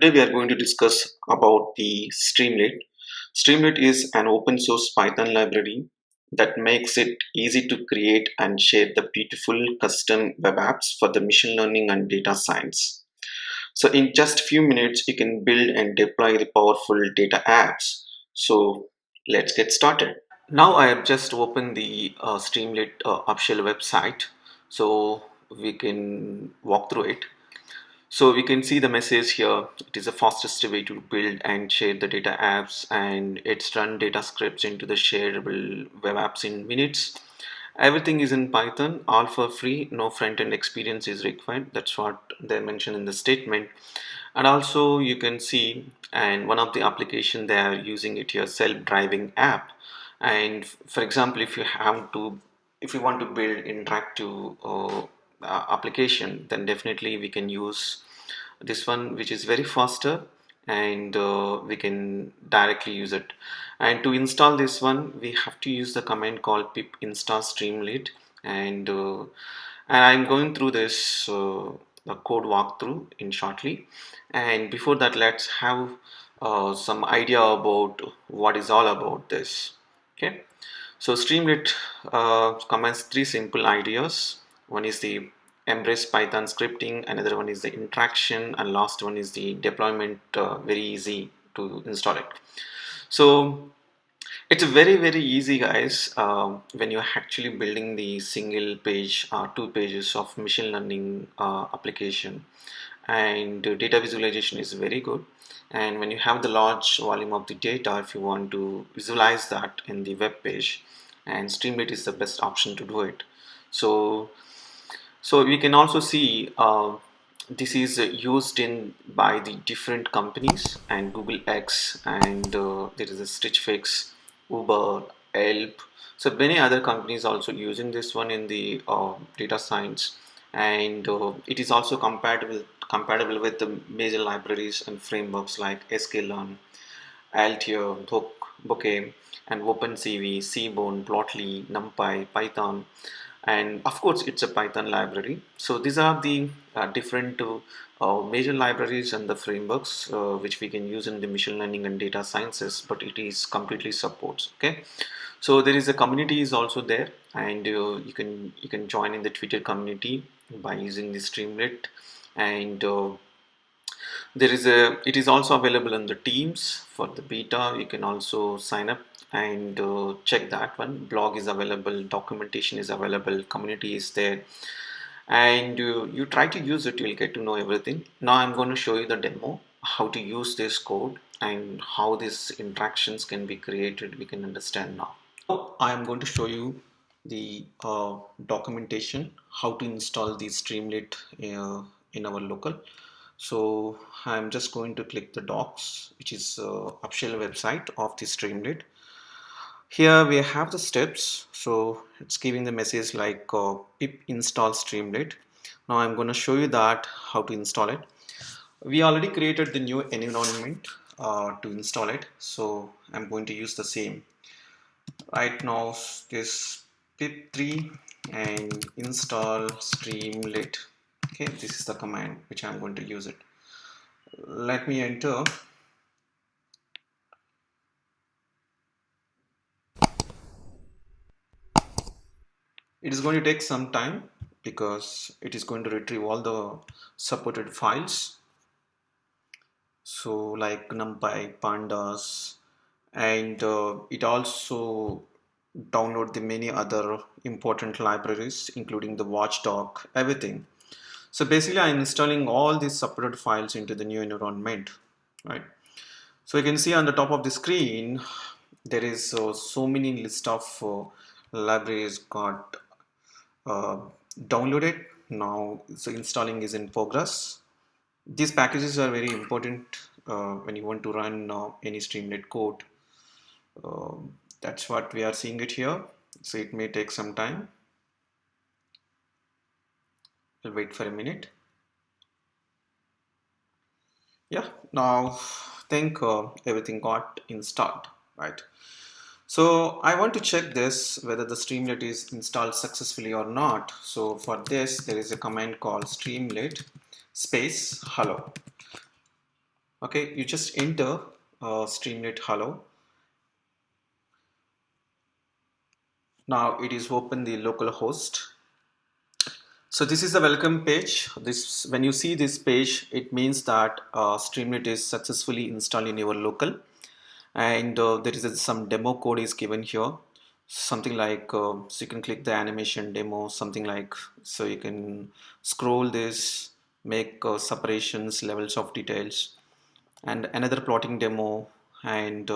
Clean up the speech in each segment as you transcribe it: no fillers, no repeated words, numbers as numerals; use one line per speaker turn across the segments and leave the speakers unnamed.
Today we are going to discuss about the Streamlit. Streamlit is an open source Python library that makes it easy to create and share the beautiful custom web apps for the machine learning and data science. So in just few minutes you can build and deploy the powerful data apps. So let's get started. Now I have just opened the Streamlit official website so we can walk through it. So we can see the message here. It is the fastest way to build and share the data apps, and it's run data scripts into the shareable web apps in minutes. Everything is in Python, all for free, no front-end experience is required. That's what they mentioned in the statement. And also you can see, and one of the application they are using it here, self-driving app. And for example, if you want to build interactive application, then definitely we can use this one, which is very faster, and we can directly use it. And to install this one we have to use the command called pip install streamlit, and I'm going through this the code walkthrough in shortly. And before that, let's have some idea about what is all about this. Okay, so Streamlit combines three simple ideas. One is the embrace Python scripting, another one is the interaction, and last one is the deployment, very easy to install it. So it's very easy, guys, when you're actually building the single page, two pages of machine learning application, and data visualization is very good. And when you have the large volume of the data, if you want to visualize that in the web page, and Streamlit is the best option to do it. So we can also see this is used in by the different companies and Google X, and there is a Stitch Fix, Uber, Help. So many other companies also using this one in the data science, and it is also compatible with the major libraries and frameworks like sklearn, Altair, Bokeh, and OpenCV, Seaborn, Plotly, NumPy, Python, and of course it's a Python library. So these are the different major libraries and the frameworks which we can use in the machine learning and data sciences, but it is completely supports. Okay, so there is a community is also there, and you can join in the Twitter community by using the Streamlit, and there is a it is also available in the Teams for the beta. You can also sign up and check that one. Blog is available, documentation is available, community is there, and you try to use it, you'll get to know everything. Now I'm going to show you the demo, how to use this code and how these interactions can be created. We can understand now. I am going to show you the documentation, how to install the Streamlit in our local. So I'm just going to click the docs, which is official website of the Streamlit. Here we have the steps. So it's giving the message like pip install Streamlit. Now I'm going to show you that how to install it. We already created the new environment to install it, so I'm going to use the same. Right now this pip3 and install Streamlit. Okay, this is the command which I'm going to use it. Let me enter. It is going to take some time because it is going to retrieve all the supported files, so like NumPy, Pandas, and it also download the many other important libraries including the watchdog, everything. So basically I'm installing all these supported files into the new environment, right? So you can see on the top of the screen there is so many list of libraries got uh, downloaded. Now so installing is in progress. These packages are very important when you want to run any Streamlit code. That's what we are seeing it here. So it may take some time. I'll wait for a minute. Yeah, now think everything got installed, right? So I want to check this whether the Streamlit is installed successfully or not. So for this there is a command called Streamlit space hello. Okay, you just enter Streamlit hello. Now it is open the local host. So this is the welcome page. This, when you see this page, it means that Streamlit is successfully installed in your local, and there is some demo code is given here. Something like so you can click the animation demo, something like, so you can scroll this, make separations, levels of details, and another plotting demo, and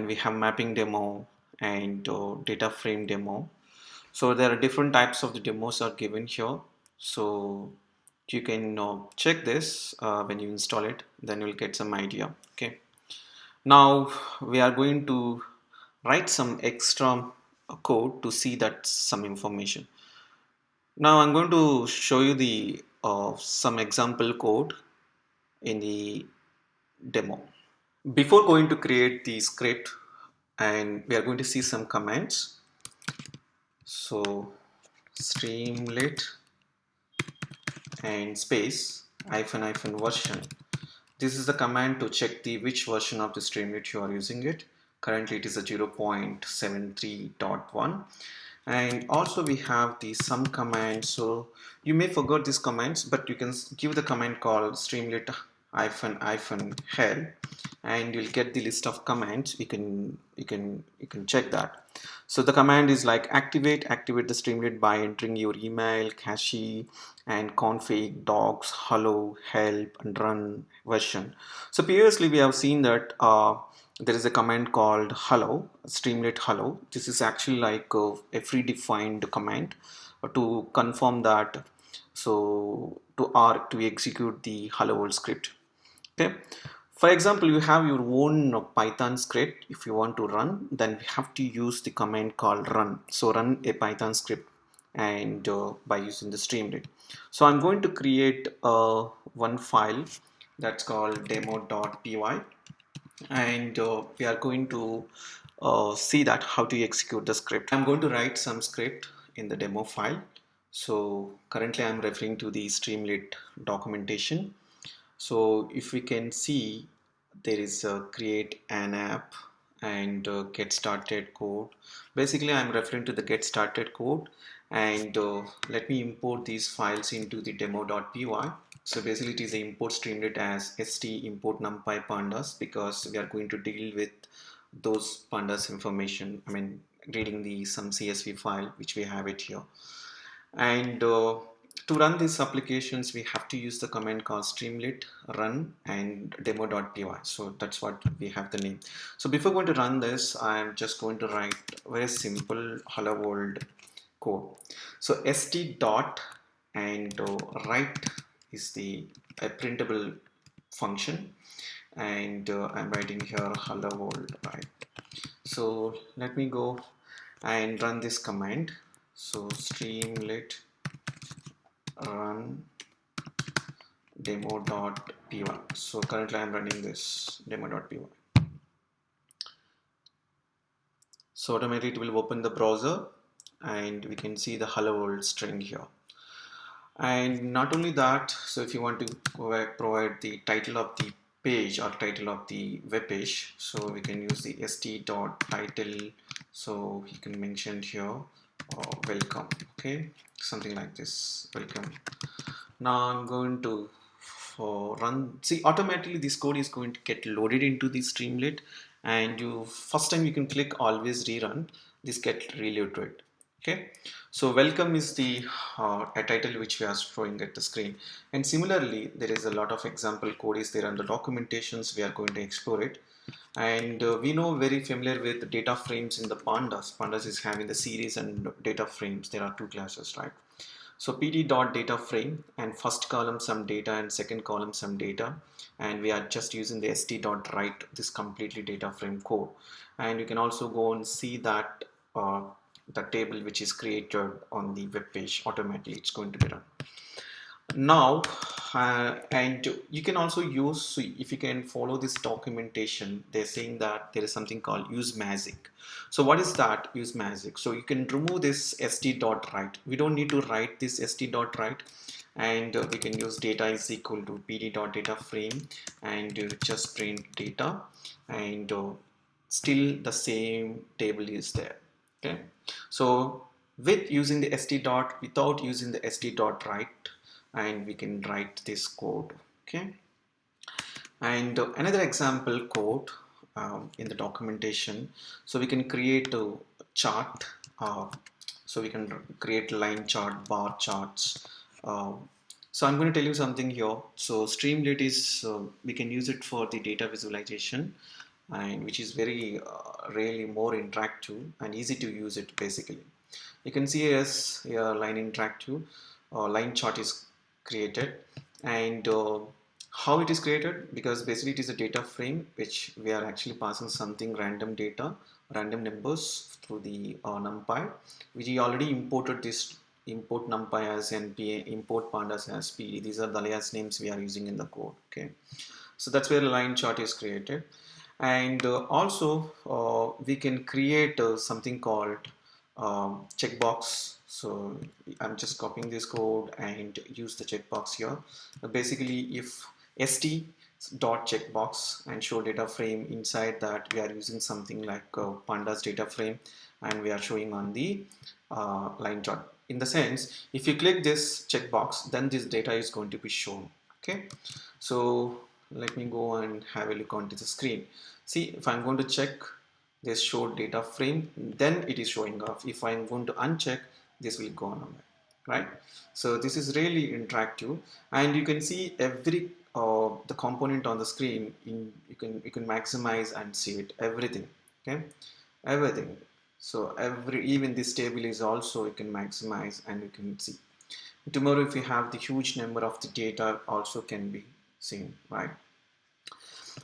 we have mapping demo and data frame demo. So there are different types of the demos are given here. So you can check this when you install it, then you'll get some idea. Okay. Now we are going to write some extra code to see that some information. Now I'm going to show you the some example code in the demo. Before going to create the script, and we are going to see some commands. So Streamlit and space hyphen version. This is the command to check the which version of the Streamlit you are using it. Currently it is a 0.73.1. And also we have the sum command. So you may forget these commands, but you can give the command called Streamlit hell, and you'll get the list of commands. You can check that. So the command is like activate the Streamlit by entering your email, cache, and config docs hello help and run version. So previously we have seen that there is a command called hello, Streamlit hello. This is actually like a predefined command to confirm that, so to execute the hello world script. Okay, for example, you have your own Python script. If you want to run, then we have to use the command called run. So run a Python script, and by using the Streamlit. So I'm going to create one file that's called demo.py, and we are going to see that how to execute the script. I'm going to write some script in the demo file. So currently I'm referring to the Streamlit documentation. So if we can see, there is a create an app and get started code. Basically I'm referring to the get started code, and let me import these files into the demo.py. So basically it is a import Streamlit as st import numpy pandas, because we are going to deal with those pandas information. I mean, reading the some CSV file which we have it here. And to run these applications, we have to use the command called Streamlit run and demo.py. So that's what we have the name. So before going to run this, I'm just going to write very simple hello world code. So st dot and write is the a printable function, and I'm writing here hello world, right? So let me go and run this command. So Streamlit run demo.py. So currently I'm running this demo.py. So automatically it will open the browser, and we can see the hello world string here. And not only that, so if you want to provide the title of the page or title of the web page, so we can use the st.title. So you can mention here welcome, okay, something like this, welcome. Now I'm going to run. See, automatically this code is going to get loaded into the Streamlit, and you first time you can click always rerun, this get reloaded. Okay, so welcome is the a title which we are showing at the screen, and similarly there is a lot of example code is there on the documentations. We are going to explore it, and we know very familiar with data frames in the pandas. Pandas is having the series and data frames. There are two classes, right? So pd dot data frame, and first column some data and second column some data, and we are just using the st dot write this completely data frame code. And you can also go and see that the table which is created on the web page, automatically it's going to be run. Now and you can also use, so if you can follow this documentation, they're saying that there is something called use magic. So what is that use magic? So you can remove this st dot write. We don't need to write this st dot write, and we can use data is equal to pd.dataFrame and just print data, and still the same table is there. Okay, so with using the st dot, without using the st dot write, and we can write this code. Okay, and another example code in the documentation, so we can create a chart, so we can create line chart, bar charts. So I'm going to tell you something here. So Streamlit is we can use it for the data visualization, and which is very really more interactive and easy to use it. Basically, you can see as a line interactive line chart is created, and how it is created, because basically it is a data frame which we are actually passing something random data, random numbers through the numpy, which we already imported this import numpy as npa, import pandas as pd. These are the alias names we are using in the code. Okay, so that's where a line chart is created. And also we can create something called checkbox. So I'm just copying this code and use the checkbox here. Basically, if st dot checkbox and show data frame, inside that we are using something like pandas data frame, and we are showing on the line chart. In the sense, if you click this checkbox, then this data is going to be shown. Okay, so let me go and have a look onto the screen. See, if I'm going to check this show data frame, then it is showing off. If I'm going to uncheck, this will go on away, right? So this is really interactive, and you can see every the component on the screen. You can maximize and see it, everything. Okay, everything. So even this table is also you can maximize and you can see. Tomorrow, if you have the huge number of the data, also can be seen, right?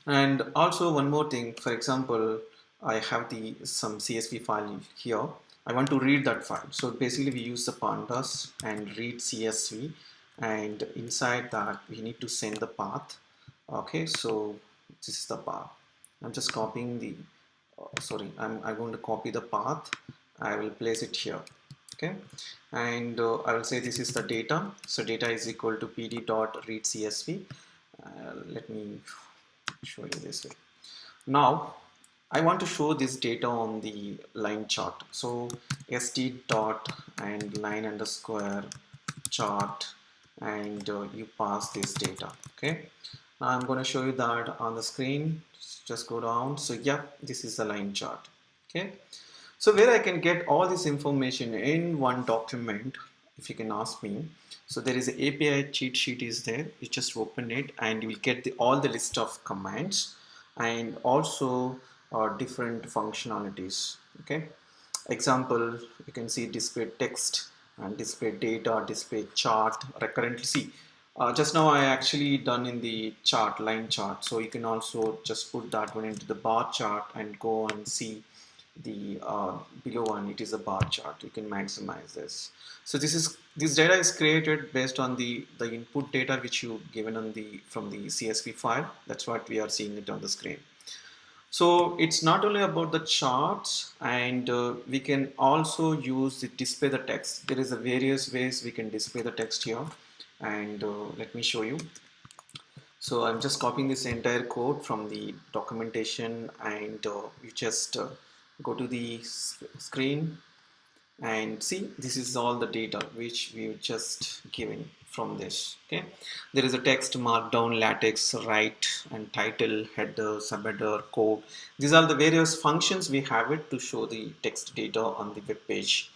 And also one more thing, for example, I have some CSV file here. I want to read that file. So basically we use the pandas and read CSV, and inside that we need to send the path. Okay, so this is the path. I'm just copying the, I'm going to copy the path. I will place it here. Okay, and I will say this is the data. So data is equal to pd dot read CSV. Let me show you this way. Now I want to show this data on the line chart. So st dot and line underscore chart, and you pass this data. Okay, now I'm going to show you that on the screen. Just go down. So yeah, this is the line chart. Okay, so where I can get all this information in one document, if you can ask me. So there is an API cheat sheet is there. You just open it and you will get all the list of commands, and also different functionalities. Okay, example, you can see display text and display data, display chart, recurrently. See, just now I actually done in the chart, line chart. So you can also just put that one into the bar chart and go and see the below one. It is a bar chart. You can maximize this. So this data is created based on the input data which you given on from the CSV file. That's what we are seeing it on the screen. So it's not only about the charts, and we can also use the display the text. There is a various ways we can display the text here, and let me show you. So I'm just copying this entire code from the documentation, and you just go to the screen and see, this is all the data which we just given from this. Okay, there is a text, markdown, latex, write, and title, header, subheader, code. These are the various functions we have it to show the text data on the web page.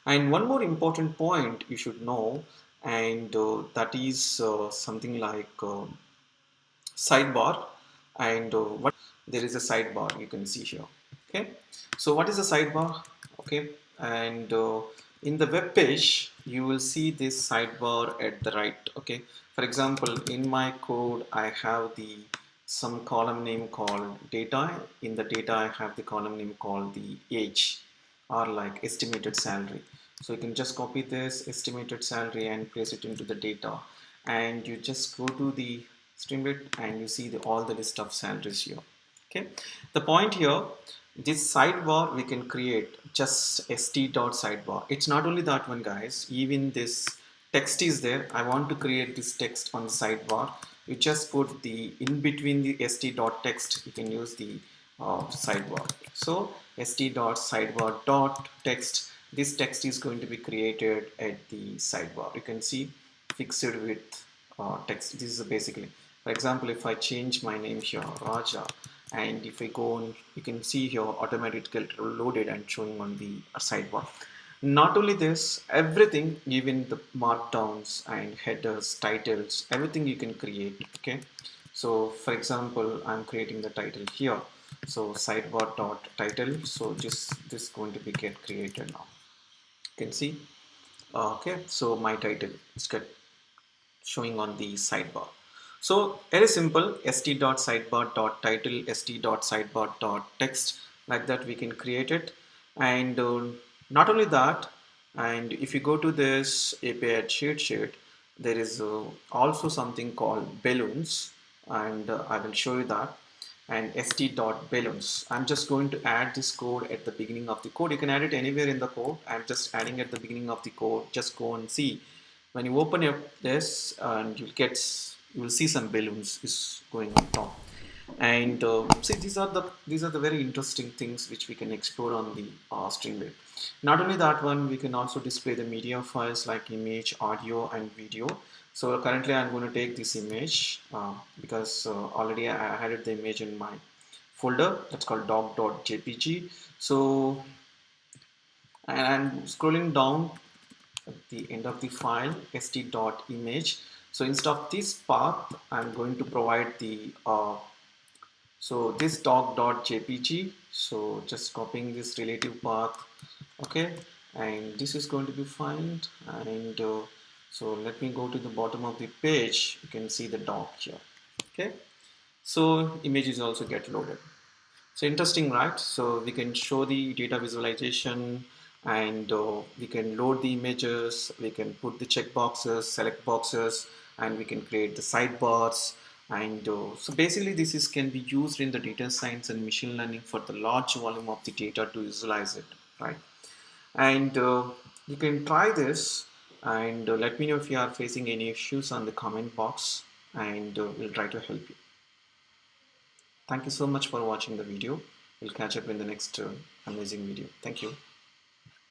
And one more important point you should know, and that is something like sidebar. And what there is a sidebar you can see here. Okay, so what is a sidebar? Okay, and in the web page you will see this sidebar at the right. Okay, for example, in my code I have some column name called data. In the data I have the column name called the age, or like estimated salary. So you can just copy this estimated salary and place it into the data, and you just go to the Streamlit and you see all the list of salaries here. Okay, the point here, this sidebar we can create just st dot sidebar. It's not only that one, guys. Even this text is there. I want to create this text on the sidebar. You just put the in between the st dot text. You can use the sidebar. So st dot sidebar dot text. This text is going to be created at the sidebar. You can see fixed with text. This is basically, for example, if I change my name here, Raja, and if I go on, you can see here automatically loaded and showing on the sidebar. Not only this, everything, even the markdowns and headers, titles, everything you can create. Okay, so for example, I'm creating the title here. So sidebar dot title. So just this is going to be get created now. You can see. Okay, so my title is get showing on the sidebar. So very simple, st.sidebar.title, st.sidebar.text, like that we can create it. And not only that, and if you go to this API sheet, there is also something called balloons, and I will show you that. And st.balloons. I'm just going to add this code at the beginning of the code. You can add it anywhere in the code. I'm just adding at the beginning of the code. Just go and see. When you open up this, and you will see some balloons is going on top. And see, these are the very interesting things which we can explore on the Streamlit. Not only that one, we can also display the media files like image, audio, and video. So currently, I'm going to take this image because already I added the image in my folder that's called doc.jpg. So, and I'm scrolling down at the end of the file st.image. So instead of this path, I'm going to provide the so this doc.jpg. So just copying this relative path. Okay, and this is going to be fine. And so let me go to the bottom of the page. You can see the doc here. Okay, so images also get loaded. So interesting, right? So we can show the data visualization, and we can load the images, we can put the check boxes, select boxes, and we can create the sidebars. And so basically this is can be used in the data science and machine learning for the large volume of the data to visualize it, right? And you can try this, and let me know if you are facing any issues on the comment box, and we'll try to help you. Thank you so much for watching the video. We'll catch up in the next amazing video. Thank you.